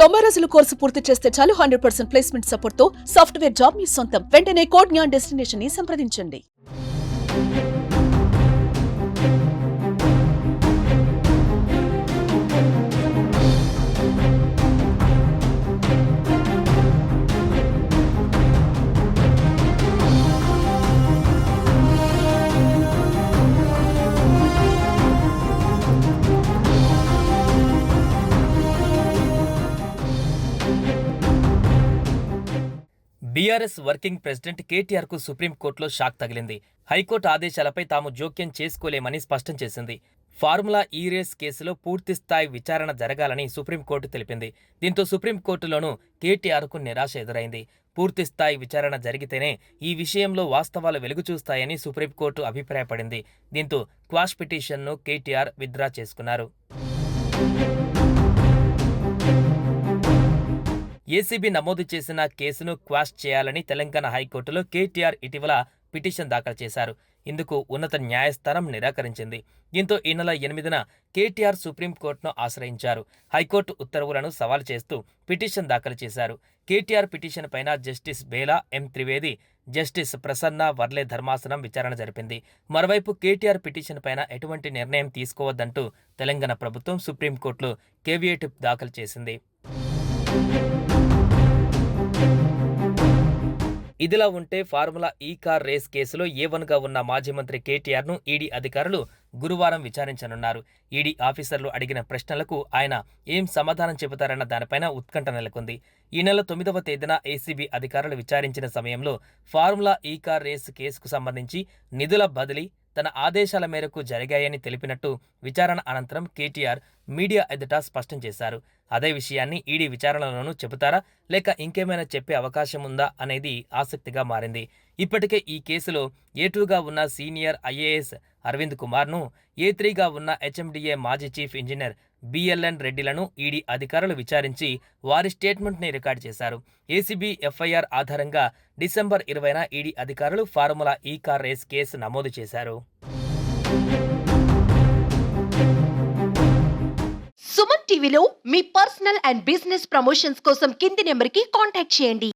90 రోజుల కోర్సు పూర్తి చేస్తే చాలు 100% ప్లేస్మెంట్ సపోర్ట్ తో సాఫ్ట్వేర్ జాబ్ మీ సొంతం. వెంటనే కోడ్ జ్ఞాన్ డెస్టినేషన్ ని సంప్రదించండి. బీఆర్ఎస్ వర్కింగ్ ప్రెసిడెంట్ కేటీఆర్కు సుప్రీంకోర్టులో షాక్ తగిలింది. హైకోర్టు ఆదేశాలపై తాము జోక్యం చేసుకోలేమని స్పష్టం చేసింది. ఫార్ములా ఈ రేస్ కేసులో పూర్తిస్థాయి విచారణ జరగాలని సుప్రీంకోర్టు తెలిపింది. దీంతో సుప్రీంకోర్టులోనూ కేటీఆర్కు నిరాశ ఎదురైంది. పూర్తిస్థాయి విచారణ జరిగితేనే ఈ విషయంలో వాస్తవాలు వెలుగుచూస్తాయని సుప్రీంకోర్టు అభిప్రాయపడింది. దీంతో క్వాష్ పిటిషన్ను కేటీఆర్ విత్డ్రా చేసుకున్నారు. ఏసీబీ నమోదు చేసిన కేసును క్వాష్ చేయాలని తెలంగాణ హైకోర్టులో కేటీఆర్ ఇటీవల పిటిషన్ దాఖలు చేశారు. ఇందుకు ఉన్నత న్యాయస్థానం నిరాకరించింది. దీంతో ఈ నెల 8న కేటీఆర్ సుప్రీంకోర్టును ఆశ్రయించారు. హైకోర్టు ఉత్తర్వులను సవాల్ చేస్తూ పిటిషన్ దాఖలు చేశారు. కేటీఆర్ పిటిషన్ పైన జస్టిస్ బేలా, ఎం త్రివేది, జస్టిస్ ప్రసన్న వర్లే ధర్మాసనం విచారణ జరిపింది. మరోవైపు కేటీఆర్ పిటిషన్ పైన ఎటువంటి నిర్ణయం తీసుకోవద్దంటూ తెలంగాణ ప్రభుత్వం సుప్రీంకోర్టులో కేవియేట్ దాఖలు చేసింది. ఇదిలా ఉంటే ఫార్ములా ఈ కార్ రేస్ కేసులో A1గా ఉన్న మాజీ మంత్రి కేటీఆర్ను ఈడీ అధికారులు గురువారం విచారించనున్నారు. ఈడీ ఆఫీసర్లు అడిగిన ప్రశ్నలకు ఆయన ఏం సమాధానం చెబుతారన్న దానిపైన ఉత్కంఠ నెలకొంది. ఈ నెల 9వ తేదీన ఏసీబీ అధికారులు విచారించిన సమయంలో ఫార్ములా ఈ కార్ రేస్ కేసుకు సంబంధించి నిధుల బదిలీ తన ఆదేశాల మేరకు జరిగాయని తెలిపినట్టు విచారణ అనంతరం కేటీఆర్ మీడియా ఎదుట స్పష్టం చేశారు. అదే విషయాన్ని ఈడీ విచారణలోనూ చెబుతారా లేక ఇంకేమైనా చెప్పే అవకాశం ఉందా అనేది ఆసక్తిగా మారింది. ఇప్పటికే ఈ కేసులో A2గా ఉన్న సీనియర్ ఐఏఎస్ అరవింద్ కుమార్ను, A3గా ఉన్న హెచ్ఎండిఏ మాజీ చీఫ్ ఇంజనీర్ బిఎల్ఎన్ రెడ్డిలను ఈడీ అధికారులు విచారించి వారి స్టేట్మెంట్ని రికార్డు చేశారు. ఏసీబీ ఎఫ్ఐఆర్ ఆధారంగా డిసెంబర్ 20న ఈడీ అధికారులు ఫార్ములా ఈ కార్ రేస్ కేసు నమోదు చేశారు. సుమన్ టీవీలో మీ పర్సనల్ అండ్ బిజినెస్ ప్రమోషన్స్ కోసం కింది నెంబర్కి కాంటాక్ట్ చేయండి.